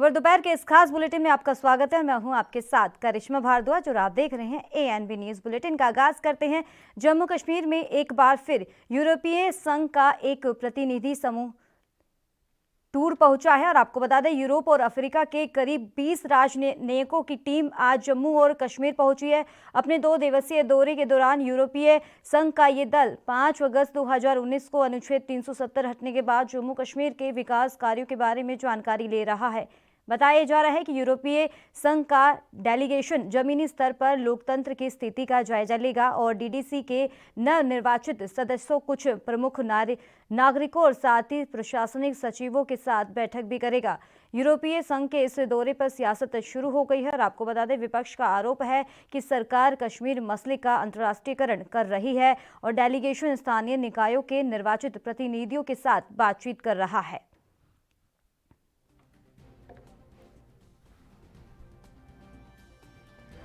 खबर दोपहर के इस खास बुलेटिन में आपका स्वागत है। मैं हूं आपके साथ करिश्मा भारद्वाज और आप देख रहे हैं एएनबी न्यूज बुलेटिन का आगाज करते हैं। जम्मू कश्मीर में एक बार फिर यूरोपीय संघ का एक प्रतिनिधि समूह टूर पहुंचा है और आपको बता दें यूरोप और अफ्रीका के करीब 20 राजनयिकों की टीम आज जम्मू और कश्मीर पहुंची है। अपने 2 दिवसीय दौरे के दौरान यूरोपीय संघ का ये दल 5 अगस्त 2019 को अनुच्छेद 370 हटने के बाद जम्मू कश्मीर के विकास कार्यों के बारे में जानकारी ले रहा है। बताया जा रहा है कि यूरोपीय संघ का डेलीगेशन जमीनी स्तर पर लोकतंत्र की स्थिति का जायजा लेगा और डीडीसी के नवनिर्वाचित सदस्यों, कुछ प्रमुख नागरिकों और साथ ही प्रशासनिक सचिवों के साथ बैठक भी करेगा। यूरोपीय संघ के इस दौरे पर सियासत शुरू हो गई है और आपको बता दें विपक्ष का आरोप है कि सरकार कश्मीर मसले का अंतर्राष्ट्रीयकरण कर रही है और डेलीगेशन स्थानीय निकायों के निर्वाचित प्रतिनिधियों के साथ बातचीत कर रहा है।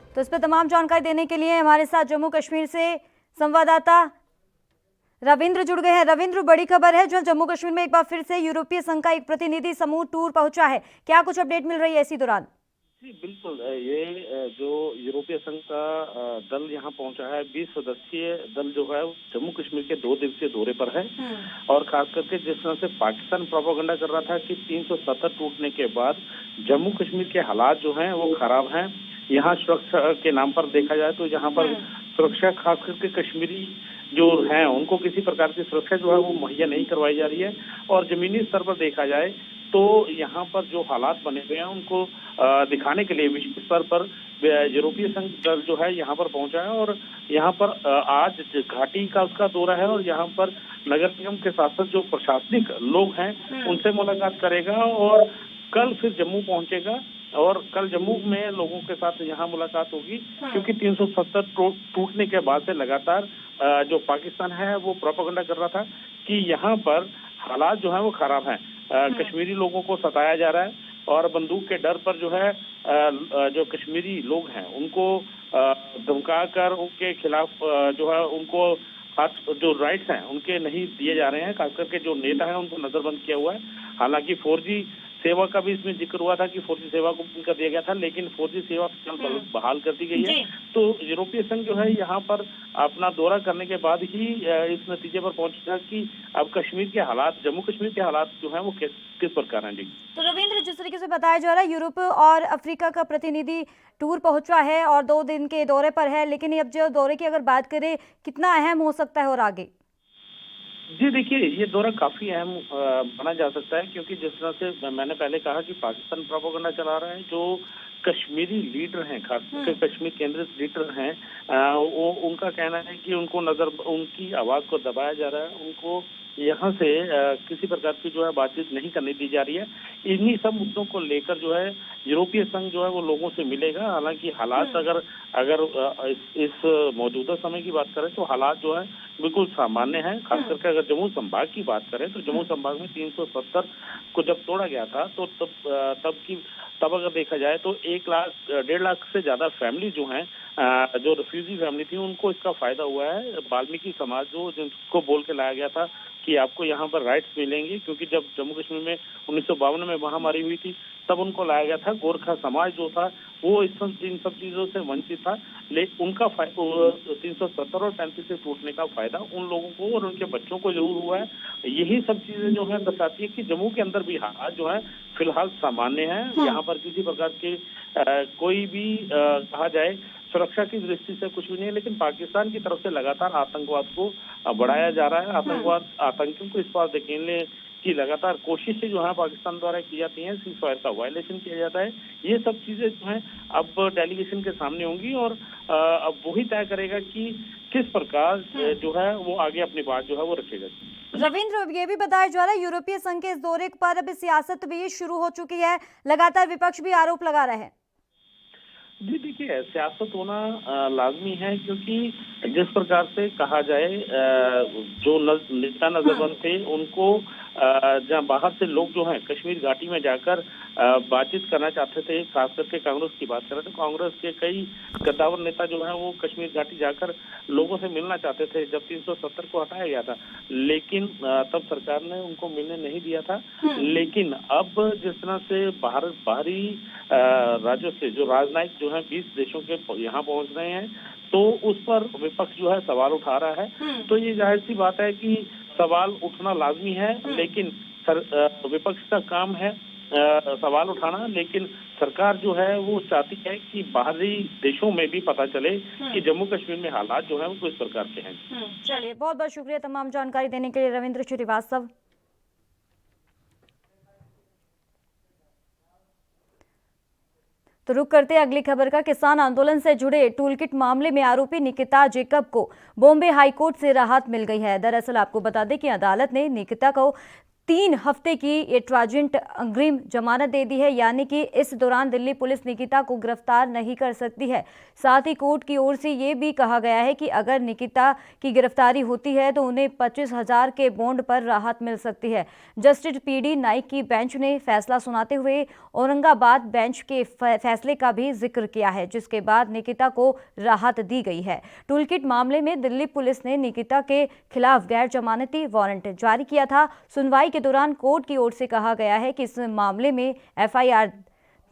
तो इस पर तमाम जानकारी देने के लिए हमारे साथ जम्मू कश्मीर से संवाददाता रविंद्र जुड़ गए हैं। रविंद्र, बड़ी खबर है जो जम्मू कश्मीर में एक बार फिर से यूरोपीय संघ का एक प्रतिनिधि समूह टूर पहुंचा है, क्या कुछ अपडेट मिल रही है इसी दौरान? जी बिल्कुल, ये जो यूरोपीय संघ का दल यहाँ पहुंचा है, 20 सदस्यीय दल जो है जम्मू कश्मीर के 2 दिवसीय दौरे पर है। और खास करके जिस तरह से पाकिस्तान प्रोपेगेंडा कर रहा था कि 370 टूटने के बाद जम्मू कश्मीर के हालात जो हैं वो खराब हैं। यहाँ सुरक्षा के नाम पर देखा जाए तो यहाँ पर सुरक्षा खास करके कश्मीरी जो हैं उनको किसी प्रकार की सुरक्षा जो है वो मुहैया नहीं करवाई जा रही है। और जमीनी स्तर पर देखा जाए तो यहाँ पर जो हालात बने हुए हैं उनको दिखाने के लिए विश्व स्तर पर यूरोपीय संघ दल जो है यहाँ पर पहुंचा है। और यहाँ पर आज घाटी का उसका दौरा है और यहाँ पर नगर निगम के साथ साथ जो प्रशासनिक लोग हैं उनसे मुलाकात करेगा और कल फिर जम्मू पहुंचेगा और कल जम्मू में लोगों के साथ यहाँ मुलाकात होगी। क्योंकि 370 टूटने के बाद से लगातार जो पाकिस्तान है वो प्रोपेगेंडा कर रहा था कि यहाँ पर हालात जो है वो खराब हैं, कश्मीरी लोगों को सताया जा रहा है और बंदूक के डर पर जो है जो कश्मीरी लोग हैं उनको धमका कर उनके खिलाफ जो है उनको जो राइट्स हैं उनके नहीं दिए जा रहे हैं। खास करके जो नेता है उनको नजरबंद किया हुआ है। हालांकि 4G सेवा का भी इसमें जिक्र हुआ था कि 4G सेवा को कर दिया गया था, लेकिन 4G सेवा बहाल कर दी गई है। तो यूरोपीय संघ जो है यहाँ पर अपना दौरा करने के बाद ही इस नतीजे पर पहुंचा कि अब कश्मीर के हालात, जम्मू कश्मीर के हालात जो हैं वो किस प्रकार हैं। जी तो रविंद्र, जिस तरीके से बताया जा रहा है यूरोप और अफ्रीका का प्रतिनिधि टूर पहुंचा है और 2 दिन के दौरे पर है, लेकिन अब जो दौरे की अगर बात करें कितना अहम हो सकता है और आगे? जी देखिए, ये दौरा काफी अहम माना जा सकता है क्योंकि जिस तरह से मैंने पहले कहा कि पाकिस्तान प्रोपेगेंडा चला रहा है, जो कश्मीरी लीडर हैं, खासकर कश्मीर केंद्रित लीडर हैं, वो उनका कहना है कि उनकी आवाज को दबाया जा रहा है, उनको यहाँ से किसी प्रकार की जो है बातचीत नहीं करने दी जा रही है। इन्हीं सब मुद्दों को लेकर जो है यूरोपीय संघ जो है वो लोगों से मिलेगा। हालांकि हालात अगर इस मौजूदा समय की बात करें तो हालात जो है बिल्कुल सामान्य है। खास करके अगर जम्मू संभाग की बात करें तो जम्मू संभाग में 370 को जब तोड़ा गया था तो तब अगर देखा जाए तो 1 लाख से ज्यादा फैमिली जो हैं, जो रिफ्यूजी फैमिली थी, उनको इसका फायदा हुआ है। वाल्मीकि समाज जिसको बोल के लाया गया था कि आपको यहाँ पर राइट्स मिलेंगे, क्योंकि जब जम्मू कश्मीर में 1952 में महामारी हुई थी तब उनको लाया गया था। गोरखा समाज जो था वो इन सब चीजों से वंचित था, लेकिन उनका 370 और 35 से टूटने का फायदा उन लोगों को और उनके बच्चों को जरूर हुआ है। यही सब चीजें जो है दर्शाती है कि जम्मू के अंदर भी हालात जो है फिलहाल सामान्य है। यहाँ पर किसी प्रकार के कोई भी कहा जाए सुरक्षा की दृष्टि से कुछ भी नहीं है, लेकिन पाकिस्तान की तरफ से लगातार आतंकवाद को बढ़ाया जा रहा है। आतंकियों को इस बात धकेलने की लगातार कोशिशें जो है पाकिस्तान द्वारा की जाती हैं, सीज फायर का वायलेशन किया जाता है। ये सब चीजें जो हैं अब डेलीगेशन के सामने होंगी और अब वही तय करेगा कि किस प्रकार जो है वो आगे अपनी बात जो है वो रखेगा। रविंद्र, ये भी बताया जा रहा है यूरोपीय संघ के इस दौरे पर अभी सियासत भी शुरू हो चुकी है, लगातार विपक्ष भी आरोप लगा रहे हैं। जी देखिए, सियासत होना लाजमी है क्योंकि जिस प्रकार से कहा जाए जो नेता नजरबंद थे उनको जहां बाहर से लोग जो हैं कश्मीर घाटी में जाकर बातचीत करना चाहते थे, खास करके कांग्रेस की बात करें तो कांग्रेस के कई कद्दावर नेता जो हैं वो कश्मीर घाटी जाकर लोगों से मिलना चाहते थे जब 370 को हटाया गया था, लेकिन तब सरकार ने उनको मिलने नहीं दिया था। लेकिन अब जिस तरह से बाहरी राज्यों से जो राजनयिक जो है 20 देशों के यहाँ पहुंच रहे हैं, तो उस पर विपक्ष जो है सवाल उठा रहा है। तो ये जाहिर सी बात है कि सवाल उठना लाजमी है, लेकिन विपक्ष का काम है सवाल उठाना, लेकिन सरकार जो है वो चाहती है कि बाहरी देशों में भी पता चले कि जम्मू कश्मीर में हालात जो है वो किस प्रकार के हैं। चलिए, बहुत बहुत शुक्रिया तमाम जानकारी देने के लिए रविंद्र श्रीवास्तव। तो रुक करते हैं अगली खबर का। किसान आंदोलन से जुड़े टूलकिट मामले में आरोपी निकिता जेकब को बॉम्बे हाईकोर्ट से राहत मिल गई है। दरअसल आपको बता दें कि अदालत ने निकिता को 3 हफ्ते की ट्रांजिट अग्रिम जमानत दे दी है, यानी कि इस दौरान दिल्ली पुलिस निकिता को गिरफ्तार नहीं कर सकती है। साथ ही कोर्ट की ओर से ये भी कहा गया है कि अगर निकिता की गिरफ्तारी होती है तो उन्हें 25,000 के बॉन्ड पर राहत मिल सकती है। जस्टिस पीडी नाइक की बेंच ने फैसला सुनाते हुए औरंगाबाद बेंच के फैसले का भी जिक्र किया है, जिसके बाद निकिता को राहत दी गई है। टूलकिट मामले में दिल्ली पुलिस ने निकिता के खिलाफ गैर जमानती वारंट जारी किया था। सुनवाई के दौरान कोर्ट की ओर से कहा गया है कि इस मामले में एफआईआर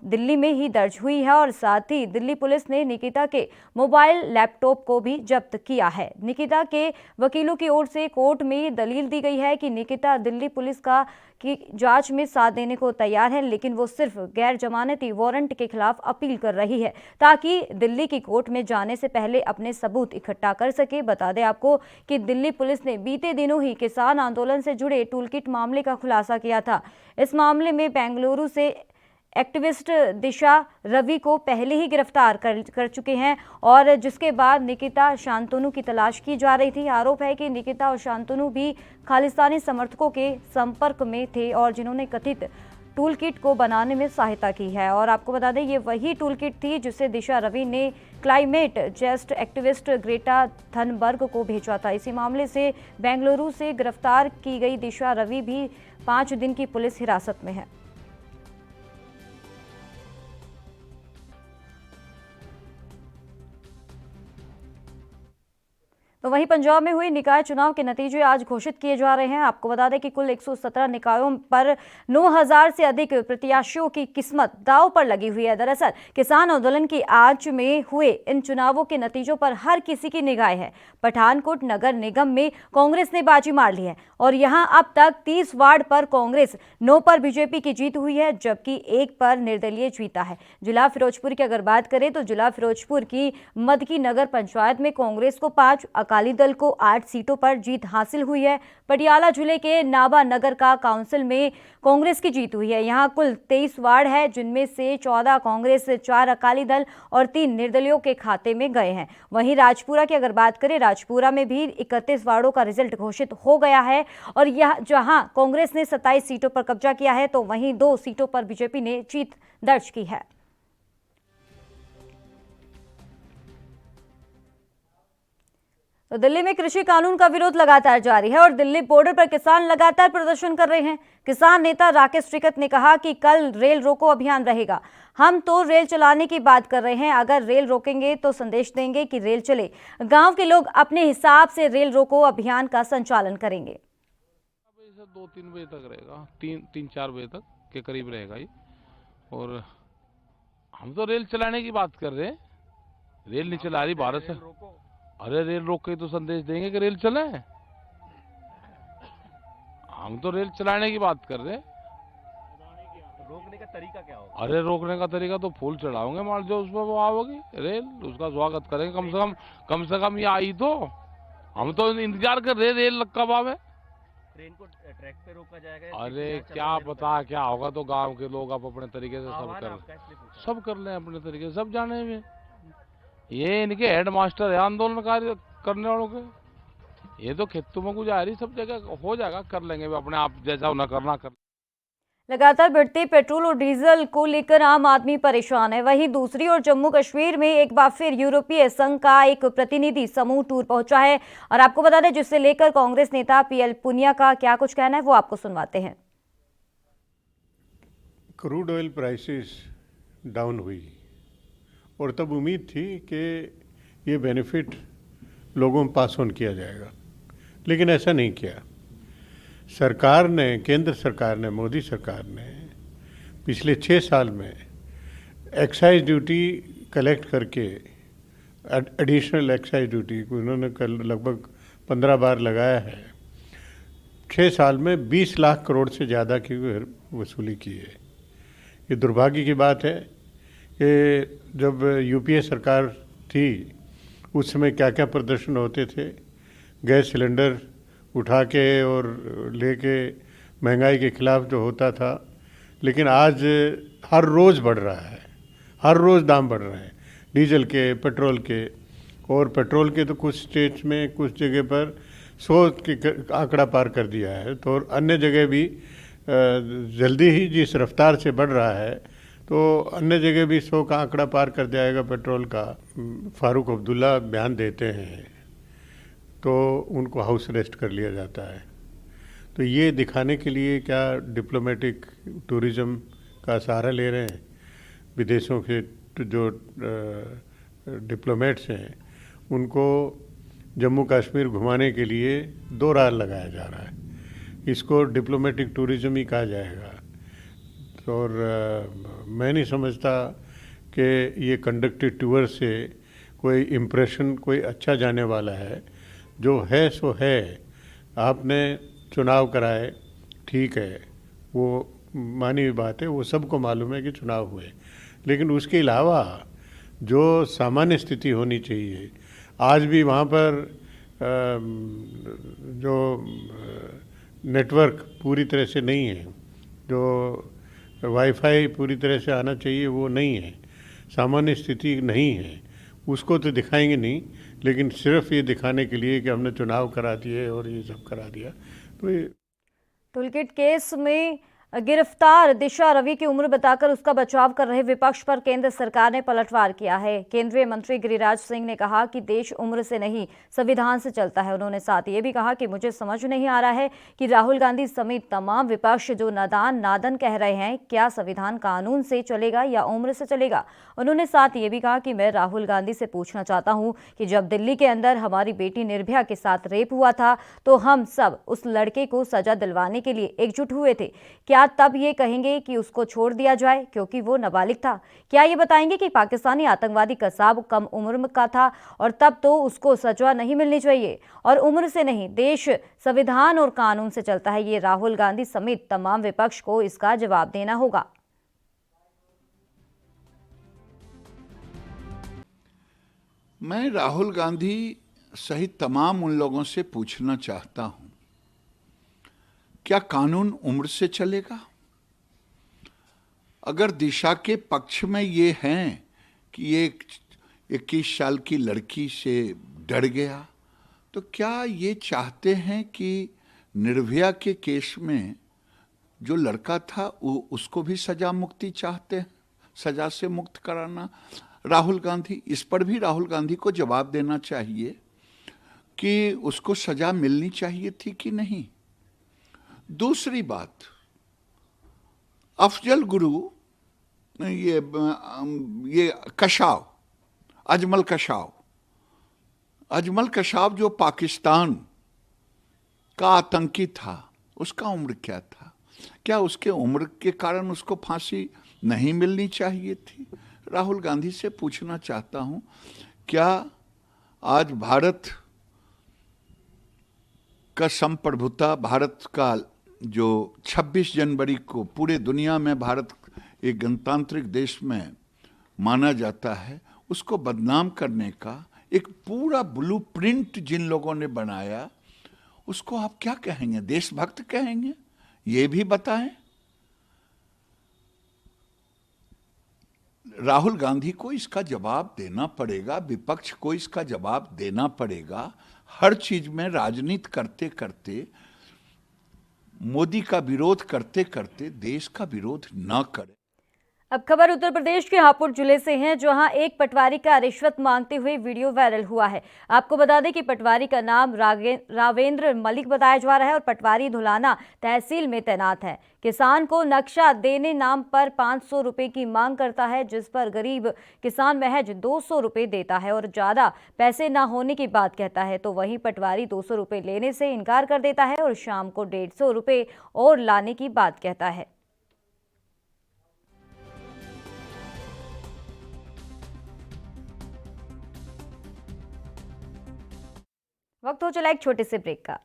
दिल्ली में ही दर्ज हुई है और साथ ही दिल्ली पुलिस ने निकिता के मोबाइल लैपटॉप को भी जब्त किया है। निकिता के वकीलों की ओर से कोर्ट में दलील दी गई है कि निकिता दिल्ली पुलिस की जांच में साथ देने को तैयार है, लेकिन वो सिर्फ गैर जमानती वारंट के खिलाफ अपील कर रही है ताकि दिल्ली की कोर्ट में जाने से पहले अपने सबूत इकट्ठा कर सके। बता दें आपको कि दिल्ली पुलिस ने बीते दिनों ही किसान आंदोलन से जुड़े टूलकिट मामले का खुलासा किया था। इस मामले में बेंगलुरु से एक्टिविस्ट दिशा रवि को पहले ही गिरफ्तार कर चुके हैं और जिसके बाद निकिता शांतनु की तलाश की जा रही थी। आरोप है कि निकिता और शांतनु भी खालिस्तानी समर्थकों के संपर्क में थे और जिन्होंने कथित टूल किट को बनाने में सहायता की है। और आपको बता दें ये वही टूल किट थी जिसे दिशा रवि ने climate just activist Greta Thunberg को भेजा था। इसी मामले से बेंगलुरु से गिरफ्तार की गई दिशा रवि भी 5 दिन की पुलिस हिरासत में है। तो वहीं पंजाब में हुई निकाय चुनाव के नतीजे आज घोषित किए जा रहे हैं। आपको बता दें कि कुल 117 निकायों पर 9,000 से अधिक प्रत्याशियों की किस्मत दांव पर लगी हुई है। दरअसल किसान आंदोलन की आंच में हुए इन चुनावों के नतीजों पर हर किसी की निगाह है। पठानकोट नगर निगम में कांग्रेस ने बाजी मार ली है और यहां अब तक 30 वार्ड पर कांग्रेस, 9 पर बीजेपी की जीत हुई है, जबकि 1 पर निर्दलीय जीता है। जिला फिरोजपुर की अगर बात करें तो जिला फिरोजपुर की मदकी नगर पंचायत में कांग्रेस को 5, अकाली दल को 8 सीटों पर जीत हासिल हुई है। पटियाला जिले के नाबा नगर का काउंसिल में कांग्रेस की जीत हुई है। यहां कुल 23 वार्ड है, जिनमें से 14 कांग्रेस, 4 अकाली दल और 3 निर्दलियों के खाते में गए हैं। वहीं राजपुरा की अगर बात करें, राजपुरा में भी 31 वार्डों का रिजल्ट घोषित हो गया है और यह जहां कांग्रेस ने 27 सीटों पर कब्जा किया है तो वहीं 2 सीटों पर बीजेपी ने जीत दर्ज की है। तो दिल्ली में कृषि कानून का विरोध लगातार जारी है और दिल्ली बॉर्डर पर किसान लगातार प्रदर्शन कर रहे हैं। किसान नेता राकेश टिकैत ने कहा कि कल रेल रोको अभियान रहेगा। हम तो रेल चलाने की बात कर रहे हैं, अगर रेल रोकेंगे तो संदेश देंगे कि रेल चले। गांव के लोग अपने हिसाब से रेल रोको अभियान का संचालन करेंगे। 2-3 बजे तक रहेगा, 3-4 बजे तक के करीब रहेगा ये। और हम तो रेल चलाने की बात कर रहे हैं, रेल नहीं चला रही भारत से। अरे रेल रोक के तो संदेश देंगे कि रेल चले। हम तो रेल चलाने की बात कर रहे हैं। रोकने का तरीका क्या होगा? अरे रोकने का तरीका तो फूल चढ़ाओगे, मान जो उस पर वो आओगी रेल, उसका स्वागत करेंगे। कम से कम ये आई तो हम तो इंतजार कर रहे रेल कब आवे। ट्रेन को ट्रैक पे रोका जाएगा? अरे क्या पता क्या होगा। तो गांव के लोग आप अपने तरीके से सब कर लें अपने तरीके से, सब जाने में। ये इनके हेडमास्टर है आंदोलनकारी करने वालों के। ये तो खेतों में गुजारी सब जगह हो जाएगा, कर लेंगे अपने आप, जैसा उन्हें करना कर। लगातार बढ़ते पेट्रोल और डीजल को लेकर आम आदमी परेशान है। वहीं दूसरी ओर जम्मू कश्मीर में एक बार फिर यूरोपीय संघ का एक प्रतिनिधि समूह टूर पहुंचा है और आपको बता दें जिससे लेकर कांग्रेस नेता पीएल पुनिया का क्या कुछ कहना है वो आपको सुनवाते हैं। क्रूड ऑयल प्राइसेस डाउन हुई और तब उम्मीद थी कि ये बेनिफिट लोगों में पास ऑन किया जाएगा, लेकिन ऐसा नहीं किया। सरकार ने, केंद्र सरकार ने, मोदी सरकार ने पिछले 6 साल में एक्साइज ड्यूटी कलेक्ट करके, एडिशनल एक्साइज ड्यूटी को उन्होंने कल लगभग 15 बार लगाया है। 6 साल में 20 लाख करोड़ से ज़्यादा की वसूली की है। ये दुर्भाग्य की बात है कि जब यूपीए सरकार थी उस समय क्या क्या प्रदर्शन होते थे, गैस सिलेंडर उठा के और लेके महंगाई के खिलाफ जो होता था। लेकिन आज हर रोज़ बढ़ रहा है, हर रोज़ दाम बढ़ रहे हैं डीजल के, पेट्रोल के। और पेट्रोल के तो कुछ स्टेट्स में, कुछ जगह पर 100 के आंकड़ा पार कर दिया है, तो अन्य जगह भी जल्दी ही जिस रफ्तार से बढ़ रहा है तो अन्य जगह भी 100 का आंकड़ा पार कर जाएगा पेट्रोल का। फारूक अब्दुल्ला बयान देते हैं तो उनको हाउस अरेस्ट कर लिया जाता है। तो ये दिखाने के लिए क्या डिप्लोमेटिक टूरिज़्म का सहारा ले रहे हैं। विदेशों के जो डिप्लोमेट्स हैं उनको जम्मू कश्मीर घुमाने के लिए 2 राह लगाया जा रहा है। इसको डिप्लोमेटिक टूरिज़्म ही कहा जाएगा। और मैं नहीं समझता कि ये कंडक्टेड टूर से कोई इम्प्रेशन कोई अच्छा जाने वाला है। जो है सो है। आपने चुनाव कराए, ठीक है, वो मानी हुई बात है, वो सबको मालूम है कि चुनाव हुए, लेकिन उसके अलावा जो सामान्य स्थिति होनी चाहिए, आज भी वहाँ पर जो नेटवर्क पूरी तरह से नहीं है, जो वाईफाई पूरी तरह से आना चाहिए वो नहीं है, सामान्य स्थिति नहीं है, उसको तो दिखाएंगे नहीं। लेकिन सिर्फ ये दिखाने के लिए कि हमने चुनाव करा दिए और ये सब करा दिया, तो ये टूलकिट केस में गिरफ्तार दिशा रवि की उम्र बताकर उसका बचाव कर रहे विपक्ष पर केंद्र सरकार ने पलटवार किया है। केंद्रीय मंत्री गिरिराज सिंह ने कहा कि देश उम्र से नहीं संविधान से चलता है। उन्होंने साथ ये भी कहा कि मुझे समझ नहीं आ रहा है कि राहुल गांधी समेत तमाम विपक्ष जो नादन कह रहे हैं, क्या संविधान कानून से चलेगा या उम्र से चलेगा। उन्होंने साथ ये भी कहा कि मैं राहुल गांधी से पूछना चाहता हूं कि जब दिल्ली के अंदर हमारी बेटी निर्भया के साथ रेप हुआ था तो हम सब उस लड़के को सजा दिलवाने के लिए एकजुट हुए थे। क्या तब ये कहेंगे कि उसको छोड़ दिया जाए क्योंकि वो नाबालिग था? क्या ये बताएंगे कि पाकिस्तानी आतंकवादी कसाब कम उम्र का था और तब तो उसको सजा नहीं मिलनी चाहिए? और उम्र से नहीं, देश संविधान और कानून से चलता है। ये राहुल गांधी समेत तमाम विपक्ष को इसका जवाब देना होगा। मैं राहुल गांधी सहित तमाम उन लोगों से पूछना चाहता हूं, क्या कानून उम्र से चलेगा? अगर दिशा के पक्ष में ये हैं कि ये 21 साल की लड़की से डर गया, तो क्या ये चाहते हैं कि निर्भया के केस में जो लड़का था उसको भी सजा मुक्ति चाहते हैं, सजा से मुक्त कराना राहुल गांधी? इस पर भी राहुल गांधी को जवाब देना चाहिए कि उसको सजा मिलनी चाहिए थी कि नहीं। दूसरी बात, अफजल गुरु, ये कशाव, अजमल कशाव जो पाकिस्तान का आतंकी था, उसका उम्र क्या था? क्या उसके उम्र के कारण उसको फांसी नहीं मिलनी चाहिए थी? राहुल गांधी से पूछना चाहता हूं, क्या आज भारत का संप्रभुता, भारत का जो 26 जनवरी को पूरे दुनिया में भारत एक गणतांत्रिक देश में माना जाता है, उसको बदनाम करने का एक पूरा ब्लूप्रिंट जिन लोगों ने बनाया, उसको आप क्या कहेंगे? देशभक्त कहेंगे? ये भी बताएं। राहुल गांधी को इसका जवाब देना पड़ेगा, विपक्ष को इसका जवाब देना पड़ेगा। हर चीज में राजनीति करते करते मोदी का विरोध करते करते देश का विरोध न करें। अब खबर उत्तर प्रदेश के हापुड़ जिले से है, जहां एक पटवारी का रिश्वत मांगते हुए वीडियो वायरल हुआ है। आपको बता दें कि पटवारी का नाम रावेंद्र मलिक बताया जा रहा है और पटवारी धुलाना तहसील में तैनात है। किसान को नक्शा देने नाम पर 500 रुपए की मांग करता है, जिस पर गरीब किसान महज 200 रुपए देता है और ज्यादा पैसे ना होने की बात कहता है। तो वहीं पटवारी 200 रुपए लेने से इनकार कर देता है और शाम को 150 रुपए और लाने की बात कहता है। वक्त हो चला एक छोटे से ब्रेक का।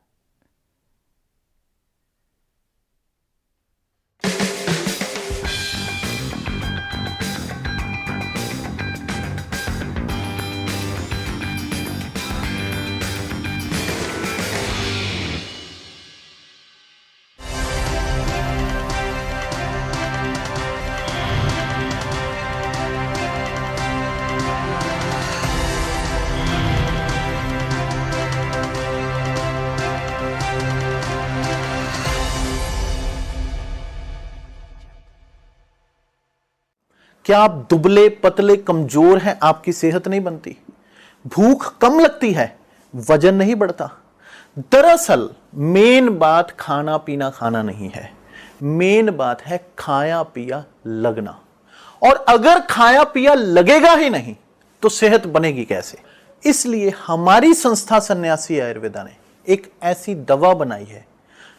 क्या आप दुबले पतले कमजोर हैं? आपकी सेहत नहीं बनती, भूख कम लगती है, वजन नहीं बढ़ता। दरअसल मेन बात खाना पीना खाना नहीं है, मेन बात है खाया पिया लगना। और अगर खाया पिया लगेगा ही नहीं तो सेहत बनेगी कैसे? इसलिए हमारी संस्था सन्यासी आयुर्वेदा ने एक ऐसी दवा बनाई है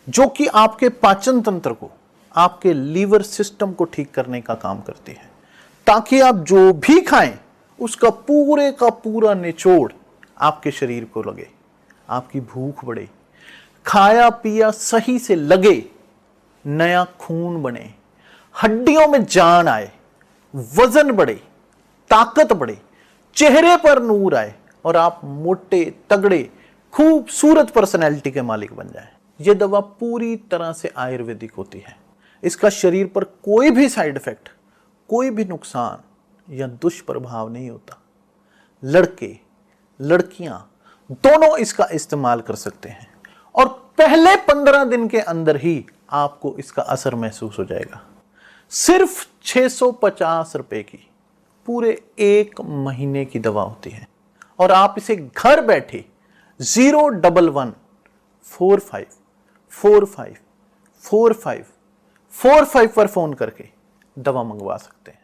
जो कि आपके पाचन तंत्र को, आपके लीवर सिस्टम को ठीक करने का काम करती है, ताकि आप जो भी खाएं उसका पूरे का पूरा निचोड़ आपके शरीर को लगे, आपकी भूख बढ़े, खाया पिया सही से लगे, नया खून बने, हड्डियों में जान आए, वजन बढ़े, ताकत बढ़े, चेहरे पर नूर आए और आप मोटे तगड़े खूबसूरत पर्सनैलिटी के मालिक बन जाएं। यह दवा पूरी तरह से आयुर्वेदिक होती है। इसका शरीर पर कोई भी साइड इफेक्ट, कोई भी नुकसान या दुष्प्रभाव नहीं होता। लड़के लड़कियां दोनों इसका इस्तेमाल कर सकते हैं और पहले 15 दिन के अंदर ही आपको इसका असर महसूस हो जाएगा। सिर्फ 650 रुपए की पूरे 1 महीने की दवा होती है और आप इसे घर बैठे 01145454545 पर फोन करके दवा मंगवा सकते हैं।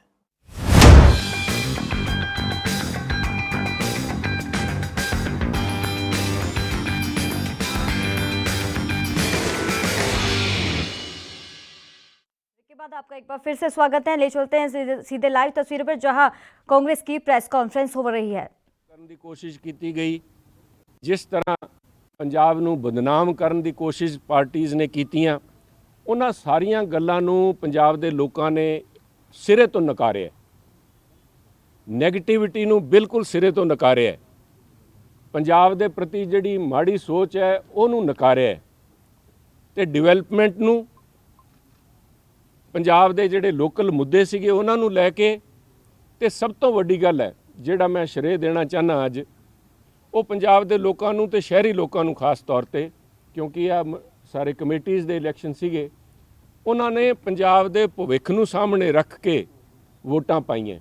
के बाद आपका एक बार फिर से स्वागत है। ले चलते हैं सीधे लाइव तस्वीरों पर, जहां कांग्रेस की प्रेस कॉन्फ्रेंस हो रही है। ਕਰਨ ਦੀ ਕੋਸ਼ਿਸ਼ ਕੀਤੀ ਗਈ, ਜਿਸ ਤਰ੍ਹਾਂ ਪੰਜਾਬ ਨੂੰ ਬਦਨਾਮ ਕਰਨ ਦੀ ਕੋਸ਼ਿਸ਼ ਪਾਰਟੀਆਂ ਨੇ ਕੀਤੀਆਂ, ਉਹਨਾਂ ਸਾਰੀਆਂ ਗੱਲਾਂ ਨੂੰ ਪੰਜਾਬ ਦੇ ਲੋਕਾਂ ਨੇ ਸਿਰੇ ਤੋਂ ਨਕਾਰਿਆ। ਨੈਗੇਟਿਵਿਟੀ ਨੂੰ ਬਿਲਕੁਲ ਸਿਰੇ ਤੋਂ ਨਕਾਰਿਆ। ਪੰਜਾਬ ਦੇ ਪ੍ਰਤੀ ਜਿਹੜੀ ਮਾੜੀ ਸੋਚ ਹੈ ਉਹਨੂੰ ਨਕਾਰਿਆ ਤੇ ਡਿਵੈਲਪਮੈਂਟ ਨੂੰ, ਪੰਜਾਬ ਦੇ ਜਿਹੜੇ ਲੋਕਲ ਮੁੱਦੇ ਸੀਗੇ ਉਹਨਾਂ ਨੂੰ ਲੈ ਕੇ, ਤੇ ਸਭ ਤੋਂ ਵੱਡੀ ਗੱਲ ਹੈ ਜਿਹੜਾ ਮੈਂ ਸ਼ਰੇਅ ਦੇਣਾ ਚਾਹੁੰਦਾ ਅੱਜ, ਉਹ ਪੰਜਾਬ ਦੇ ਲੋਕਾਂ ਨੂੰ ਤੇ ਸ਼ਹਿਰੀ ਲੋਕਾਂ ਨੂੰ ਖਾਸ ਤੌਰ ਤੇ, ਕਿਉਂਕਿ ਇਹ ਸਾਰੇ ਕਮੇਟੀਜ਼ ਦੇ ਇਲੈਕਸ਼ਨ ਸੀਗੇ, ਉਹਨਾਂ ਨੇ ਪੰਜਾਬ ਦੇ ਭਵਿੱਖ ਨੂੰ ਸਾਹਮਣੇ ਰੱਖ ਕੇ ਵੋਟਾਂ ਪਾਈਆਂ।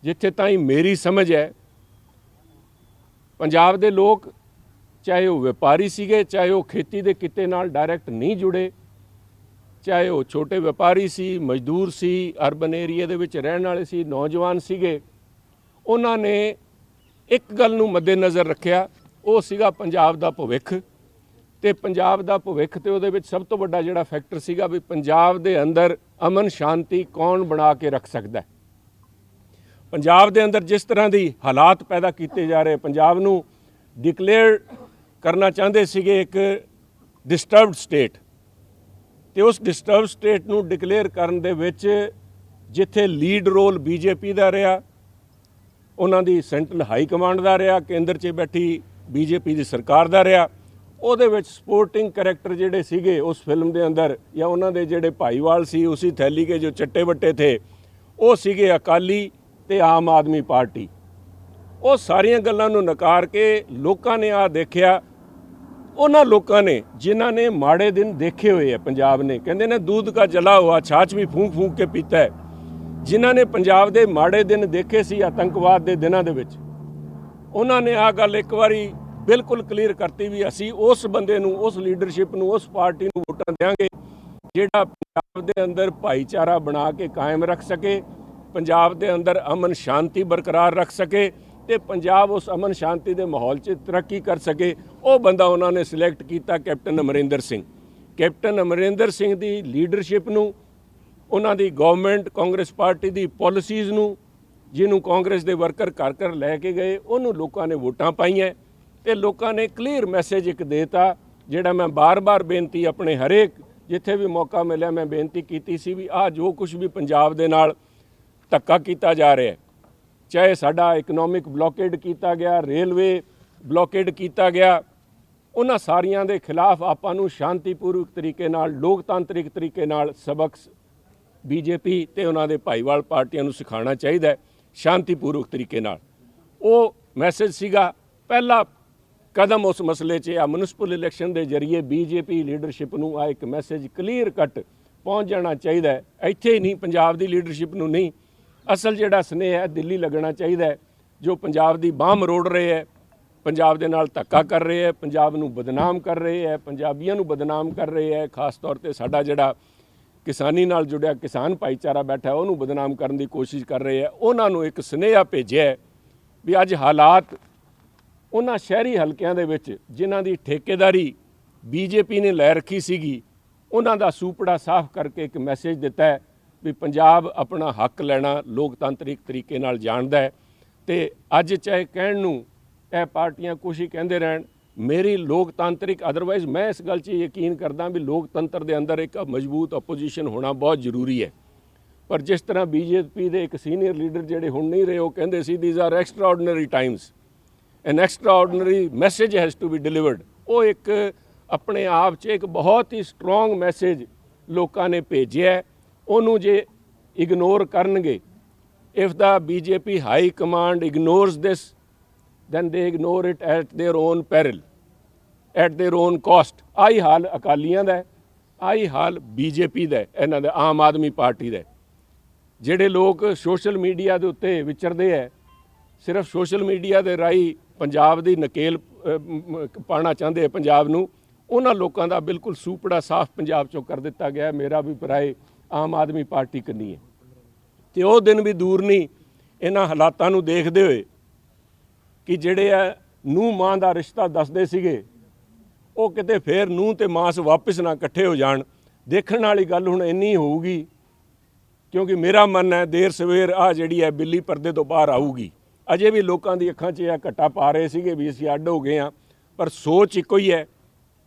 ਜਿੱਥੇ ਤਾਈਂ ਮੇਰੀ ਸਮਝ ਹੈ, ਪੰਜਾਬ ਦੇ ਲੋਕ, ਚਾਹੇ ਉਹ ਵਪਾਰੀ ਸੀਗੇ, ਚਾਹੇ ਉਹ ਖੇਤੀ ਦੇ ਕਿੱਤੇ ਨਾਲ ਡਾਇਰੈਕਟ ਨਹੀਂ ਜੁੜੇ, ਚਾਹੇ ਉਹ ਛੋਟੇ ਵਪਾਰੀ ਸੀ, ਮਜ਼ਦੂਰ ਸੀ, ਅਰਬਨ ਏਰੀਆ ਦੇ ਵਿੱਚ ਰਹਿਣ ਵਾਲੇ ਸੀ, ਨੌਜਵਾਨ ਸੀਗੇ, ਉਹਨਾਂ ਨੇ ਇੱਕ ਗੱਲ ਨੂੰ ਮੱਦੇਨਜ਼ਰ ਰੱਖਿਆ, ਉਹ ਸੀਗਾ ਪੰਜਾਬ ਦਾ ਭਵਿੱਖ। ਤੇ ਪੰਜਾਬ ਦਾ ਭਵਿੱਖ ਤੇ ਉਹਦੇ ਵਿੱਚ ਸਭ ਤੋਂ ਵੱਡਾ ਜਿਹੜਾ ਫੈਕਟਰ ਸੀਗਾ ਵੀ ਪੰਜਾਬ ਦੇ ਅੰਦਰ ਅਮਨ ਸ਼ਾਂਤੀ ਕੌਣ ਬਣਾ ਕੇ ਰੱਖ ਸਕਦਾ। ਪੰਜਾਬ ਦੇ ਅੰਦਰ ਜਿਸ ਤਰ੍ਹਾਂ ਦੀ ਹਾਲਾਤ ਪੈਦਾ ਕੀਤੇ ਜਾ ਰਹੇ, ਪੰਜਾਬ ਨੂੰ ਡਿਕਲੇਅਰ ਕਰਨਾ ਚਾਹੁੰਦੇ ਸੀਗੇ ਇੱਕ ਡਿਸਟਰਬਡ ਸਟੇਟ, ਤੇ ਉਸ ਡਿਸਟਰਬਡ ਸਟੇਟ ਨੂੰ ਡਿਕਲੇਅਰ ਕਰਨ ਦੇ ਵਿੱਚ ਜਿੱਥੇ ਲੀਡ ਰੋਲ ਬੀਜੇਪੀ ਦਾ ਰਿਹਾ, ਉਹਨਾਂ ਦੀ ਸੈਂਟਰਲ ਹਾਈ ਕਮਾਂਡ ਦਾ ਰਿਹਾ, ਕੇਂਦਰ 'ਚ ਬੈਠੀ ਬੀਜੇਪੀ ਦੀ ਸਰਕਾਰ ਦਾ ਰਿਹਾ, ਉਹਦੇ ਵਿੱਚ ਸਪੋਰਟਿੰਗ ਕਰੈਕਟਰ ਜਿਹੜੇ ਸੀਗੇ ਉਸ ਫਿਲਮ ਦੇ ਅੰਦਰ, ਜਾਂ ਉਹਨਾਂ ਦੇ ਜਿਹੜੇ ਭਾਈਵਾਲ ਸੀ ਉਸੀ ਥੈਲੀ ਕੇ ਜੋ ਚੱਟੇ ਵੱਟੇ ਥੇ, ਉਹ ਸੀਗੇ ਅਕਾਲੀ ਤੇ ਆਮ ਆਦਮੀ ਪਾਰਟੀ। ਉਹ ਸਾਰੀਆਂ ਗੱਲਾਂ ਨੂੰ ਨਕਾਰ ਕੇ ਲੋਕਾਂ ਨੇ ਆ ਦੇਖਿਆ ਉਹਨਾਂ ਲੋਕਾਂ ਨੇ ਜਿਨ੍ਹਾਂ ਨੇ ਮਾੜੇ ਦਿਨ ਦੇਖੇ ਹੋਏ ਆ ਪੰਜਾਬ ਨੇ, ਕਹਿੰਦੇ ਨੇ दूध का जला हुआ छाछ भी फूंक फूंक के पीता है। ਜਿਨ੍ਹਾਂ ਨੇ ਪੰਜਾਬ ਦੇ ਮਾੜੇ ਦਿਨ ਦੇਖੇ ਸੀ ਆਤੰਕਵਾਦ ਦੇ ਦਿਨਾਂ ਦੇ ਵਿੱਚ, ਉਹਨਾਂ ਨੇ ਆਹ ਗੱਲ ਇੱਕ ਵਾਰੀ ਬਿਲਕੁਲ ਕਲੀਅਰ ਕਰਤੀ ਵੀ ਅਸੀਂ ਉਸ ਬੰਦੇ ਨੂੰ, ਉਸ ਲੀਡਰਸ਼ਿਪ ਨੂੰ, ਉਸ ਪਾਰਟੀ ਨੂੰ ਵੋਟਾਂ ਦੇਵਾਂਗੇ ਜਿਹੜਾ ਪੰਜਾਬ ਦੇ ਅੰਦਰ ਭਾਈਚਾਰਾ ਬਣਾ ਕੇ ਕਾਇਮ ਰੱਖ ਸਕੇ, ਪੰਜਾਬ ਦੇ ਅੰਦਰ ਅਮਨ ਸ਼ਾਂਤੀ ਬਰਕਰਾਰ ਰੱਖ ਸਕੇ ਤੇ ਪੰਜਾਬ ਉਸ ਅਮਨ ਸ਼ਾਂਤੀ ਦੇ ਮਾਹੌਲ 'ਚ ਤਰੱਕੀ ਕਰ ਸਕੇ। ਉਹ ਬੰਦਾ ਉਹਨਾਂ ਨੇ ਸਿਲੈਕਟ ਕੀਤਾ ਕੈਪਟਨ ਅਮਰਿੰਦਰ ਸਿੰਘ। ਕੈਪਟਨ ਅਮਰਿੰਦਰ ਸਿੰਘ ਦੀ ਲੀਡਰਸ਼ਿਪ ਨੂੰ, ਉਹਨਾਂ ਦੀ ਗਵਰਨਮੈਂਟ, ਕਾਂਗਰਸ ਪਾਰਟੀ ਦੀ ਪਾਲਿਸੀਜ਼ ਨੂੰ, ਜਿਹਨੂੰ ਕਾਂਗਰਸ ਦੇ ਵਰਕਰ ਘਰ ਘਰ ਲੈ ਕੇ ਗਏ, ਉਹਨੂੰ ਲੋਕਾਂ ਨੇ ਵੋਟਾਂ ਪਾਈਆਂ ਤੇ ਲੋਕਾਂ ਨੇ ਕਲੀਅਰ ਮੈਸੇਜ ਇੱਕ ਦੇਤਾ, ਜਿਹੜਾ ਮੈਂ ਬਾਰ-ਬਾਰ ਬੇਨਤੀ ਆਪਣੇ ਹਰੇਕ ਜਿੱਥੇ ਵੀ ਮੌਕਾ ਮਿਲਿਆ ਮੈਂ ਬੇਨਤੀ ਕੀਤੀ ਸੀ ਵੀ ਆਹ ਜੋ ਕੁਝ ਵੀ ਪੰਜਾਬ ਦੇ ਨਾਲ ਧੱਕਾ ਕੀਤਾ ਜਾ ਰਿਹਾ, ਚਾਹੇ ਸਾਡਾ ਇਕਨੋਮਿਕ ਬਲੌਕੇਡ ਕੀਤਾ ਗਿਆ, ਰੇਲਵੇ ਬਲੌਕੇਡ ਕੀਤਾ ਗਿਆ, ਉਹਨਾਂ ਸਾਰੀਆਂ ਦੇ ਖਿਲਾਫ ਆਪਾਂ ਨੂੰ ਸ਼ਾਂਤੀਪੂਰਵਕ ਤਰੀਕੇ ਨਾਲ, ਲੋਕਤਾਂਤਰਿਕ ਤਰੀਕੇ ਨਾਲ ਸਬਕ ਬੀਜੇਪੀ ਤੇ ਉਹਨਾਂ ਦੇ ਭਾਈਵਾਲ ਪਾਰਟੀਆਂ ਨੂੰ ਸਿਖਾਉਣਾ ਚਾਹੀਦਾ ਹੈ ਸ਼ਾਂਤੀਪੂਰਵਕ ਤਰੀਕੇ ਨਾਲ। ਉਹ ਮੈਸੇਜ ਸੀਗਾ ਪਹਿਲਾ ਕਦਮ ਉਸ ਮਸਲੇ 'ਚ। ਆ ਮਿਊਨਿਸਪਲ ਇਲੈਕਸ਼ਨ ਦੇ ਜ਼ਰੀਏ ਬੀਜੇਪੀ ਲੀਡਰਸ਼ਿਪ ਨੂੰ ਆ ਇੱਕ ਮੈਸੇਜ ਕਲੀਅਰ ਕੱਟ ਪਹੁੰਚ ਜਾਣਾ ਚਾਹੀਦਾ ਹੈ। ਇੱਥੇ ਹੀ ਨਹੀਂ, ਪੰਜਾਬ ਦੀ ਲੀਡਰਸ਼ਿਪ ਨੂੰ ਨਹੀਂ, ਅਸਲ ਜਿਹੜਾ ਸਨੇਹ ਹੈ ਦਿੱਲੀ ਲੱਗਣਾ ਚਾਹੀਦਾ ਹੈ। ਜੋ ਪੰਜਾਬ ਦੀ ਬਾਂਹ ਮਰੋੜ ਰਹੇ ਹੈ, ਪੰਜਾਬ ਦੇ ਨਾਲ ਧੱਕਾ ਕਰ ਰਹੇ ਹੈ, ਪੰਜਾਬ ਨੂੰ ਬਦਨਾਮ ਕਰ ਰਹੇ ਹੈ, ਪੰਜਾਬੀਆਂ ਨੂੰ ਬਦਨਾਮ ਕਰ ਰਹੇ ਹੈ, ਖਾਸ ਤੌਰ ਤੇ ਸਾਡਾ ਜਿਹੜਾ ਕਿਸਾਨੀ ਨਾਲ ਜੁੜਿਆ ਕਿਸਾਨ ਭਾਈਚਾਰਾ ਬੈਠਾ ਉਹਨੂੰ ਬਦਨਾਮ ਕਰਨ ਦੀ ਕੋਸ਼ਿਸ਼ ਕਰ ਰਹੇ ਹੈ। ਉਹਨਾਂ ਨੂੰ ਇੱਕ ਸੁਨੇਹਾ ਭੇਜਿਆ ਵੀ ਅੱਜ ਹਾਲਾਤ ਉਹਨਾਂ ਸ਼ਹਿਰੀ ਹਲਕਿਆਂ ਦੇ ਵਿੱਚ ਜਿਨ੍ਹਾਂ ਦੀ ਠੇਕੇਦਾਰੀ ਬੀਜੇਪੀ ਨੇ ਲੈ ਰੱਖੀ ਸੀਗੀ, ਉਹਨਾਂ ਦਾ ਸੂਪੜਾ ਸਾਫ਼ ਕਰਕੇ ਇੱਕ ਮੈਸੇਜ ਦਿੱਤਾ ਹੈ ਵੀ ਪੰਜਾਬ ਆਪਣਾ ਹੱਕ ਲੈਣਾ ਲੋਕਤਾਂਤਰਿਕ ਤਰੀਕੇ ਨਾਲ ਜਾਣਦਾ ਹੈ। ਤੇ ਅੱਜ ਚਾਹੇ ਕਹਿਣ ਨੂੰ ਇਹ ਪਾਰਟੀਆਂ ਕੁਛ ਹੀ ਕਹਿੰਦੇ ਰਹਿਣ, ਮੇਰੀ ਲੋਕਤਾਂਤਰਿਕ ਅਦਰਵਾਈਜ਼ ਮੈਂ ਇਸ ਗੱਲ 'ਚ ਯਕੀਨ ਕਰਦਾ ਵੀ ਲੋਕਤੰਤਰ ਦੇ ਅੰਦਰ ਇੱਕ ਮਜ਼ਬੂਤ ਆਪੋਜੀਸ਼ਨ ਹੋਣਾ ਬਹੁਤ ਜ਼ਰੂਰੀ ਹੈ। ਪਰ ਜਿਸ ਤਰ੍ਹਾਂ ਬੀਜੇਪੀ ਦੇ ਇੱਕ ਸੀਨੀਅਰ ਲੀਡਰ ਜਿਹੜੇ ਹੁਣ ਨਹੀਂ ਰਹੇ, ਉਹ ਕਹਿੰਦੇ ਸੀ these are extraordinary times, an extraordinary message has to be delivered. ਉਹ ਇੱਕ ਆਪਣੇ ਆਪ 'ਚ ਇੱਕ ਬਹੁਤ ਹੀ ਸਟਰੋਂਗ ਮੈਸੇਜ ਲੋਕਾਂ ਨੇ ਭੇਜਿਆ। ਉਹਨੂੰ ਜੇ ਇਗਨੋਰ ਕਰਨਗੇ, if the BJP high command ignores this then they ignore it at their own peril, at their own cost। ਆਹੀ ਹਾਲ ਅਕਾਲੀਆਂ ਦਾ, ਆਹੀ ਹਾਲ ਬੀਜੇਪੀ ਦਾ, ਇਹਨਾਂ ਦਾ ਆਮ ਆਦਮੀ ਪਾਰਟੀ ਦਾ। ਜਿਹੜੇ ਲੋਕ ਸੋਸ਼ਲ ਮੀਡੀਆ ਦੇ ਉੱਤੇ ਵਿਚਰਦੇ ਹੈ, ਸਿਰਫ ਸੋਸ਼ਲ ਮੀਡੀਆ ਦੇ ਰਾਹੀਂ ਪੰਜਾਬ ਦੀ ਨਕੇਲ ਪਾਉਣਾ ਚਾਹੁੰਦੇ ਪੰਜਾਬ ਨੂੰ, ਉਹਨਾਂ ਲੋਕਾਂ ਦਾ ਬਿਲਕੁਲ ਸੂਪੜਾ ਸਾਫ਼ ਪੰਜਾਬ 'ਚੋਂ ਕਰ ਦਿੱਤਾ ਗਿਆ। ਮੇਰਾ ਵੀ ਪਰਾਏ ਆਮ ਆਦਮੀ ਪਾਰਟੀ ਕਰਨੀ ਹੈ ਤੇ ਉਹ ਦਿਨ ਵੀ ਦੂਰ ਨਹੀਂ ਇਹਨਾਂ ਹਾਲਾਤਾਂ ਨੂੰ ਦੇਖਦੇ ਹੋਏ ਕਿ ਜਿਹੜੇ ਆ ਨੂੰਹ ਮਾਂ ਦਾ ਰਿਸ਼ਤਾ ਦੱਸਦੇ ਸੀਗੇ, ਉਹ ਕਿਤੇ ਫੇਰ ਨੂੰਹ ਤੇ ਮਾਸ ਵਾਪਸ ਨਾ ਇਕੱਠੇ ਹੋ ਜਾਣ। ਦੇਖਣ ਵਾਲੀ ਗੱਲ ਹੁਣ ਇੰਨੀ ਹੋਊਗੀ, ਕਿਉਂਕਿ ਮੇਰਾ ਮਨ ਹੈ ਦੇਰ ਸਵੇਰ ਆ ਜਿਹੜੀ ਹੈ ਬਿੱਲੀ ਪਰਦੇ ਤੋਂ ਬਾਹਰ ਆਊਗੀ। ਅਜੇ ਵੀ ਲੋਕਾਂ ਦੀ ਅੱਖਾਂ 'ਚ ਇਹ ਘੱਟਾ ਪਾ ਰਹੇ ਸੀਗੇ ਵੀ ਅਸੀਂ ਅੱਡ ਹੋ ਗਏ ਹਾਂ, ਪਰ ਸੋਚ ਇੱਕੋ ਹੀ ਹੈ।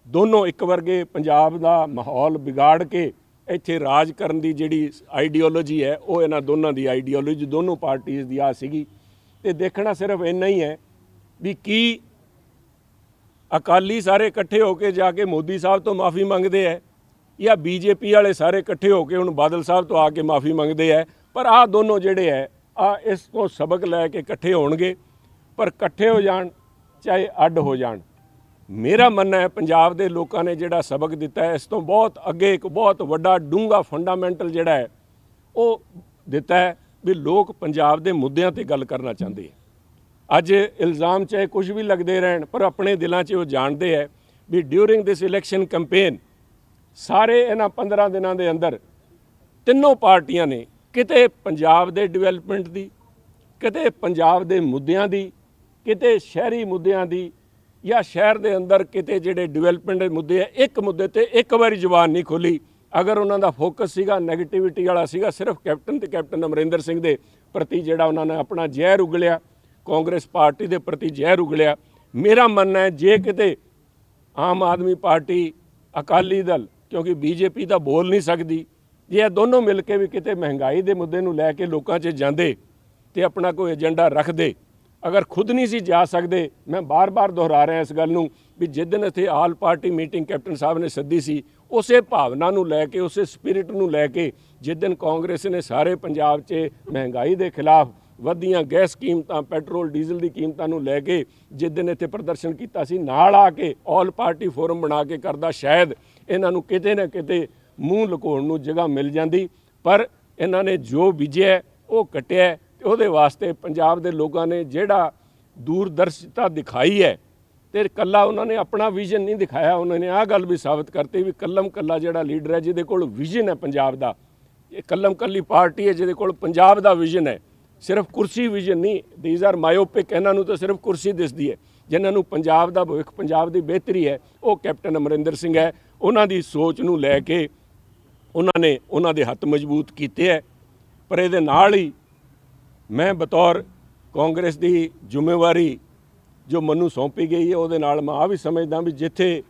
ਦੋਨੋਂ ਇੱਕ ਵਰਗੇ ਪੰਜਾਬ ਦਾ ਮਾਹੌਲ ਵਿਗਾੜ ਕੇ ਇੱਥੇ ਰਾਜ ਕਰਨ ਦੀ ਜਿਹੜੀ ਆਈਡੀਓਲੋਜੀ ਹੈ, ਉਹ ਇਹਨਾਂ ਦੋਨਾਂ ਦੀ ਆਈਡੀਓਲੋਜੀ ਦੋਨੋਂ ਪਾਰਟੀਆਂ ਦੀ ਆ ਸੀਗੀ। ਤੇ ਦੇਖਣਾ ਸਿਰਫ ਇੰਨਾ ਹੀ ਹੈ ਵੀ ਕੀ ਅਕਾਲੀ ਸਾਰੇ ਇਕੱਠੇ ਹੋ ਕੇ ਜਾ ਕੇ ਮੋਦੀ ਸਾਹਿਬ ਤੋਂ ਮਾਫੀ ਮੰਗਦੇ ਹੈ, ਜਾਂ ਬੀਜੇਪੀ ਵਾਲੇ ਸਾਰੇ ਇਕੱਠੇ ਹੋ ਕੇ ਹੁਣ ਬਾਦਲ ਸਾਹਿਬ ਤੋਂ ਆ ਕੇ ਮਾਫੀ ਮੰਗਦੇ ਹੈ। ਪਰ ਆਹ ਦੋਨੋਂ ਜਿਹੜੇ ਹੈ ਆ ਇਸ ਤੋਂ ਸਬਕ ਲੈ ਕੇ ਇਕੱਠੇ ਹੋਣਗੇ, ਪਰ ਇਕੱਠੇ ਹੋ ਜਾਣ ਚਾਹੇ ਅੱਡ ਹੋ ਜਾਣ। ਮੇਰਾ ਮੰਨਣਾ ਹੈ ਪੰਜਾਬ ਦੇ ਲੋਕਾਂ ਨੇ ਜਿਹੜਾ ਸਬਕ ਦਿੱਤਾ ਹੈ, ਇਸ ਤੋਂ ਬਹੁਤ ਅੱਗੇ ਇੱਕ ਬਹੁਤ ਵੱਡਾ ਡੂੰਘਾ ਫੰਡਾਮੈਂਟਲ ਜਿਹੜਾ ਹੈ ਉਹ ਦਿੱਤਾ ਹੈ ਵੀ ਲੋਕ ਪੰਜਾਬ ਦੇ ਮੁੱਦਿਆਂ ਤੇ ਗੱਲ ਕਰਨਾ ਚਾਹੁੰਦੇ ਹੈ। ਅੱਜ ਇਲਜ਼ਾਮ ਚਾਹੇ ਕੁਝ ਵੀ ਲੱਗਦੇ ਰਹਿਣ, ਪਰ ਆਪਣੇ ਦਿਲਾਂ 'ਚ ਉਹ ਜਾਣਦੇ ਹੈ ਵੀ ਡਿਊਰਿੰਗ ਦਿਸ ਇਲੈਕਸ਼ਨ ਕੈਂਪੇਨ ਸਾਰੇ ਇਹਨਾਂ 15 ਦਿਨਾਂ ਦੇ ਅੰਦਰ ਤਿੰਨੋਂ ਪਾਰਟੀਆਂ ਨੇ ਕਿਤੇ ਪੰਜਾਬ ਦੇ ਡਿਵੈਲਪਮੈਂਟ ਦੀ, ਕਿਤੇ ਪੰਜਾਬ ਦੇ ਮੁੱਦਿਆਂ ਦੀ, ਕਿਤੇ ਸ਼ਹਿਰੀ ਮੁੱਦਿਆਂ ਦੀ, ਜਾਂ ਸ਼ਹਿਰ ਦੇ ਅੰਦਰ ਕਿਤੇ ਜਿਹੜੇ ਡਿਵੈਲਪਮੈਂਟ ਦੇ ਮੁੱਦੇ ਹੈ, ਇੱਕ ਮੁੱਦੇ ਤੇ ਇੱਕ ਵਾਰੀ ਜ਼ੁਬਾਨ ਨਹੀਂ ਖੋਲੀ। ਅਗਰ ਉਹਨਾਂ ਦਾ ਫੋਕਸ ਸੀਗਾ ਨੈਗੇਟਿਵਿਟੀ ਵਾਲਾ ਸੀਗਾ, ਸਿਰਫ ਕੈਪਟਨ ਤੇ ਕੈਪਟਨ ਅਮਰਿੰਦਰ ਸਿੰਘ ਦੇ ਪ੍ਰਤੀ ਜਿਹੜਾ ਉਹਨਾਂ ਨੇ ਆਪਣਾ ਜ਼ਹਿਰ ਉਗਲਿਆ, ਕਾਂਗਰਸ ਪਾਰਟੀ ਦੇ ਪ੍ਰਤੀ ਜ਼ਹਿਰ ਉਗਲਿਆ। ਮੇਰਾ ਮੰਨਣਾ ਹੈ ਜੇ ਕਿਤੇ ਆਮ ਆਦਮੀ ਪਾਰਟੀ, ਅਕਾਲੀ ਦਲ, ਕਿਉਂਕਿ ਬੀਜੇਪੀ ਤਾਂ ਬੋਲ ਨਹੀਂ ਸਕਦੀ, ਜੇ ਇਹ ਦੋਨੋਂ ਮਿਲ ਕੇ ਵੀ ਕਿਤੇ ਮਹਿੰਗਾਈ ਦੇ ਮੁੱਦੇ ਨੂੰ ਲੈ ਕੇ ਲੋਕਾਂ 'ਚ ਜਾਂਦੇ ਤੇ ਆਪਣਾ ਕੋਈ ਏਜੰਡਾ ਰੱਖਦੇ, ਅਗਰ ਖੁਦ ਨਹੀਂ ਸੀ ਜਾ ਸਕਦੇ, ਮੈਂ ਬਾਰ-ਬਾਰ ਦੁਹਰਾ ਰਿਹਾ ਇਸ ਗੱਲ ਨੂੰ ਵੀ ਜਿਸ ਦਿਨ ਇੱਥੇ ਆਲ ਪਾਰਟੀ ਮੀਟਿੰਗ ਕੈਪਟਨ ਸਾਹਿਬ ਨੇ ਸੱਦੀ ਸੀ, ਉਸੇ ਭਾਵਨਾ ਨੂੰ ਲੈ ਕੇ, ਉਸੇ ਸਪਿਰਿਟ ਨੂੰ ਲੈ ਕੇ, ਜਿਸ ਦਿਨ ਕਾਂਗਰਸ ਨੇ ਸਾਰੇ ਪੰਜਾਬ 'ਚ ਮਹਿੰਗਾਈ ਦੇ ਖਿਲਾਫ ਵਧੀਆਂ ਗੈਸ ਕੀਮਤਾਂ, ਪੈਟਰੋਲ ਡੀਜ਼ਲ ਦੀ ਕੀਮਤਾਂ ਨੂੰ ਲੈ ਕੇ ਜਿਸ ਦਿਨ ਇੱਥੇ ਪ੍ਰਦਰਸ਼ਨ ਕੀਤਾ ਸੀ, ਨਾਲ ਆ ਕੇ ਆਲ ਪਾਰਟੀ ਫੋਰਮ ਬਣਾ ਕੇ ਕਰਦਾ, ਸ਼ਾਇਦ ਇਹਨਾਂ ਨੂੰ ਕਿਤੇ ਨਾ ਕਿਤੇ ਮੂੰਹ ਲੁਕਾਉਣ ਨੂੰ ਜਗ੍ਹਾ ਮਿਲ ਜਾਂਦੀ। ਪਰ ਇਹਨਾਂ ਨੇ ਜੋ ਬੀਜਿਆ ਉਹ ਕੱਟਿਆ, ਤੇ ਉਹਦੇ ਵਾਸਤੇ ਪੰਜਾਬ ਦੇ ਲੋਕਾਂ ਨੇ ਜਿਹੜਾ ਦੂਰਦਰਸ਼ਤਾ ਦਿਖਾਈ ਹੈ, ਤੇ ਕੱਲਾ ਉਹਨਾਂ ਨੇ ਆਪਣਾ ਵਿਜ਼ਨ ਨਹੀਂ ਦਿਖਾਇਆ, ਉਹਨਾਂ ਨੇ ਆਹ ਗੱਲ ਵੀ ਸਾਬਤ ਕਰਤੀ ਵੀ ਕੱਲਮ ਕੱਲਾ ਜਿਹੜਾ ਲੀਡਰ ਹੈ ਜਿਹਦੇ ਕੋਲ ਵਿਜ਼ਨ ਹੈ ਪੰਜਾਬ ਦਾ, ਇਹ ਕੱਲਮ ਕੱਲੀ ਪਾਰਟੀ ਹੈ ਜਿਹਦੇ ਕੋਲ ਪੰਜਾਬ ਦਾ ਵਿਜ਼ਨ ਹੈ, ਸਿਰਫ ਕੁਰਸੀ ਵਿਜ਼ਨ ਨਹੀਂ। ਦੀਜ਼ ਆਰ ਮਾਇਓਪਿਕ, ਇਹਨਾਂ ਨੂੰ ਤਾਂ ਸਿਰਫ ਕੁਰਸੀ ਦਿਸਦੀ ਹੈ। ਜਿਨ੍ਹਾਂ ਨੂੰ ਪੰਜਾਬ ਦਾ ਭਵਿੱਖ, ਪੰਜਾਬ ਦੀ ਬਿਹਤਰੀ ਹੈ, ਉਹ ਕੈਪਟਨ ਅਮਰਿੰਦਰ ਸਿੰਘ ਹੈ। ਉਹਨਾਂ ਦੀ ਸੋਚ ਨੂੰ ਲੈ ਕੇ ਉਹਨਾਂ ਨੇ ਉਹਨਾਂ ਦੇ ਹੱਥ ਮਜ਼ਬੂਤ ਕੀਤੇ ਹੈ। ਪਰ ਇਹਦੇ ਨਾਲ ਹੀ ਮੈਂ ਬਤੌਰ ਕਾਂਗਰਸ ਦੀ ਜ਼ਿੰਮੇਵਾਰੀ ਜੋ ਮੈਨੂੰ ਸੌਂਪੀ ਗਈ ਹੈ, ਉਹਦੇ ਨਾਲ ਮੈਂ ਆ ਵੀ ਸਮਝਦਾ ਵੀ ਜਿੱਥੇ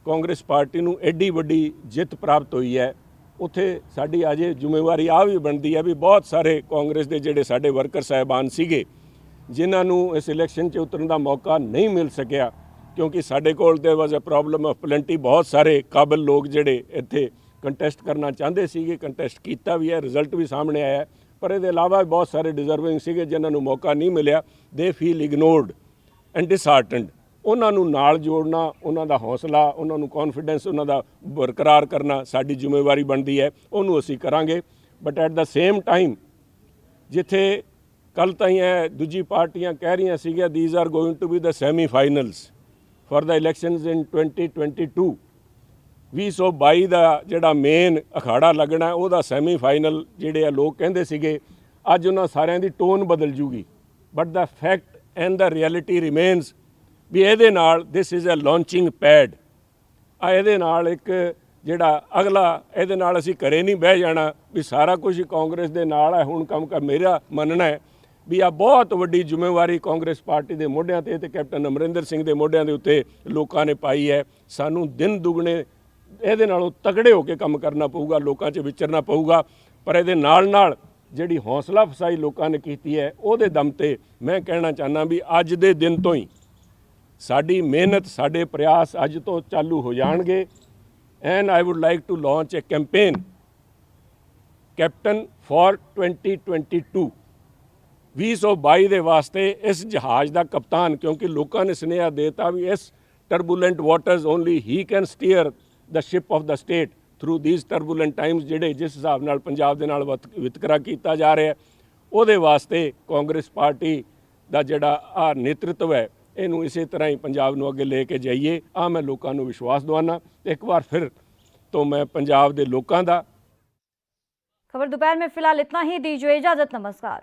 ਕਾਂਗਰਸ ਪਾਰਟੀ ਨੂੰ ਐਡੀ ਵੱਡੀ ਜਿੱਤ ਪ੍ਰਾਪਤ ਹੋਈ ਹੈ, ਉੱਥੇ ਸਾਡੀ ਅਜੇ ਜ਼ਿੰਮੇਵਾਰੀ ਆ ਵੀ ਬਣਦੀ ਹੈ ਵੀ ਬਹੁਤ ਸਾਰੇ ਕਾਂਗਰਸ ਦੇ ਜਿਹੜੇ ਸਾਡੇ ਵਰਕਰ ਸਾਹਿਬਾਨ ਸੀਗੇ ਜਿਨ੍ਹਾਂ ਨੂੰ ਇਸ ਇਲੈਕਸ਼ਨ 'ਚ ਉਤਰਨ ਦਾ ਮੌਕਾ ਨਹੀਂ ਮਿਲ ਸਕਿਆ, ਕਿਉਂਕਿ ਸਾਡੇ ਕੋਲ ਤੇ ਵਾਜ਼ ਅ ਪ੍ਰੋਬਲਮ ਆਫ ਪਲੈਂਟੀ। ਬਹੁਤ ਸਾਰੇ ਕਾਬਲ ਲੋਕ ਜਿਹੜੇ ਇੱਥੇ ਕੰਟੈਸਟ ਕਰਨਾ ਚਾਹੁੰਦੇ ਸੀਗੇ, ਕੰਟੈਸਟ ਕੀਤਾ ਵੀ ਹੈ, ਰਿਜ਼ਲਟ ਵੀ ਸਾਹਮਣੇ ਆਇਆ। ਪਰ ਇਹਦੇ ਇਲਾਵਾ ਬਹੁਤ ਸਾਰੇ ਡਿਜ਼ਰਵਿੰਗ ਸੀਗੇ ਜਿਨ੍ਹਾਂ ਨੂੰ ਮੌਕਾ ਨਹੀਂ ਮਿਲਿਆ। ਦੇ ਫੀਲ ਇਗਨੋਰਡ ਐਂਡ ਡਿਸਹਾਰਟਨਡ। ਉਹਨਾਂ ਨੂੰ ਨਾਲ ਜੋੜਨਾ, ਉਹਨਾਂ ਦਾ ਹੌਸਲਾ, ਉਹਨਾਂ ਨੂੰ ਕੌਨਫੀਡੈਂਸ ਉਹਨਾਂ ਦਾ ਬਰਕਰਾਰ ਕਰਨਾ ਸਾਡੀ ਜ਼ਿੰਮੇਵਾਰੀ ਬਣਦੀ ਹੈ, ਉਹਨੂੰ ਅਸੀਂ ਕਰਾਂਗੇ। But at the same time ਜਿੱਥੇ ਕੱਲ੍ਹ ਤਾਈਂ ਇਹ ਦੂਜੀ ਪਾਰਟੀਆਂ ਕਹਿ ਰਹੀਆਂ ਸੀਗੀਆਂ these are going to be the semi finals for the elections in 2022, 2022 ਦਾ ਜਿਹੜਾ ਮੇਨ ਅਖਾੜਾ ਲੱਗਣਾ ਉਹਦਾ ਸੈਮੀ ਫਾਈਨਲ ਜਿਹੜੇ ਆ ਲੋਕ ਕਹਿੰਦੇ ਸੀਗੇ, ਅੱਜ ਉਹਨਾਂ ਸਾਰਿਆਂ ਦੀ ਟੋਨ ਬਦਲ ਜੂਗੀ। But the fact and the reality remains ਵੀ ਇਹਦੇ ਨਾਲ this is a launching pad. ਇਹਦੇ ਨਾਲ ਇੱਕ ਜਿਹੜਾ ਅਗਲਾ, ਇਹਦੇ ਨਾਲ ਅਸੀਂ ਘਰੇ ਨਹੀਂ ਬਹਿ ਜਾਣਾ ਵੀ ਸਾਰਾ ਕੁਝ ਕਾਂਗਰਸ ਦੇ ਨਾਲ ਹੈ ਹੁਣ ਕੰਮ ਕਰ। ਮੇਰਾ ਮੰਨਣਾ ਹੈ ਵੀ ਆ ਬਹੁਤ ਵੱਡੀ ਜ਼ਿੰਮੇਵਾਰੀ ਕਾਂਗਰਸ ਪਾਰਟੀ ਦੇ ਮੋਢਿਆਂ ਤੇ ਕੈਪਟਨ ਅਮਰਿੰਦਰ ਸਿੰਘ ਦੇ ਮੋਢਿਆਂ ਦੇ ਉੱਤੇ ਲੋਕਾਂ ਨੇ ਪਾਈ ਹੈ। ਸਾਨੂੰ ਦਿਨ ਦੁਗਣੇ ਇਹਦੇ ਨਾਲੋਂ ਤਕੜੇ ਹੋ ਕੇ ਕੰਮ ਕਰਨਾ ਪਊਗਾ, ਲੋਕਾਂ 'ਚ ਵਿਚਰਨਾ ਪਊਗਾ। ਪਰ ਇਹਦੇ ਨਾਲ ਜਿਹੜੀ ਹੌਸਲਾ ਅਫਜ਼ਾਈ ਲੋਕਾਂ ਨੇ ਕੀਤੀ ਹੈ, ਉਹਦੇ ਦਮ ਤੇ ਮੈਂ ਕਹਿਣਾ ਚਾਹੁੰਦਾ ਵੀ ਅੱਜ ਦੇ ਦਿਨ ਤੋਂ ਹੀ ਸਾਡੀ ਮਿਹਨਤ, ਸਾਡੇ ਪ੍ਰਯਾਸ ਅੱਜ ਤੋਂ ਚਾਲੂ ਹੋ ਜਾਣਗੇ। And I would like to launch a campaign captain for 2022 2022 ਦੇ ਵਾਸਤੇ ਇਸ ਜਹਾਜ਼ ਦਾ ਕਪਤਾਨ, ਕਿਉਂਕਿ ਲੋਕਾਂ ਨੇ ਸੁਨੇਹਾ ਦੇਤਾ ਵੀ ਇਸ turbulent waters only he can steer the ship of the state through these turbulent times. ਜਿਹੜੇ ਜਿਸ ਹਿਸਾਬ ਨਾਲ ਪੰਜਾਬ ਦੇ ਨਾਲ ਵਿਤਕਰਾ ਕੀਤਾ ਜਾ ਰਿਹਾ, ਉਹਦੇ ਵਾਸਤੇ ਕਾਂਗਰਸ ਪਾਰਟੀ ਦਾ ਜਿਹੜਾ ਨੇਤਰਤਵ ਹੈ, ਇਹਨੂੰ ਇਸੇ ਤਰ੍ਹਾਂ ਹੀ ਪੰਜਾਬ ਨੂੰ ਅੱਗੇ ਲੈ ਕੇ ਜਾਈਏ। ਮੈਂ ਲੋਕਾਂ ਨੂੰ ਵਿਸ਼ਵਾਸ ਦਿਵਾਨਾ। ਇੱਕ ਵਾਰ ਫਿਰ ਤੋਂ मैं पंजाब के लोगों का। खबर दोपहर में फिलहाल इतना ही। दीजिए इजाजत, नमस्कार।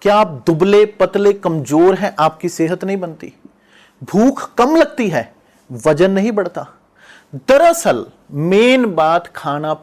क्या आप दुबले पतले कमजोर हैं, आपकी सेहत नहीं बनती, भूख कम लगती है, वजन नहीं बढ़ता? दरअसल मेन बात खाना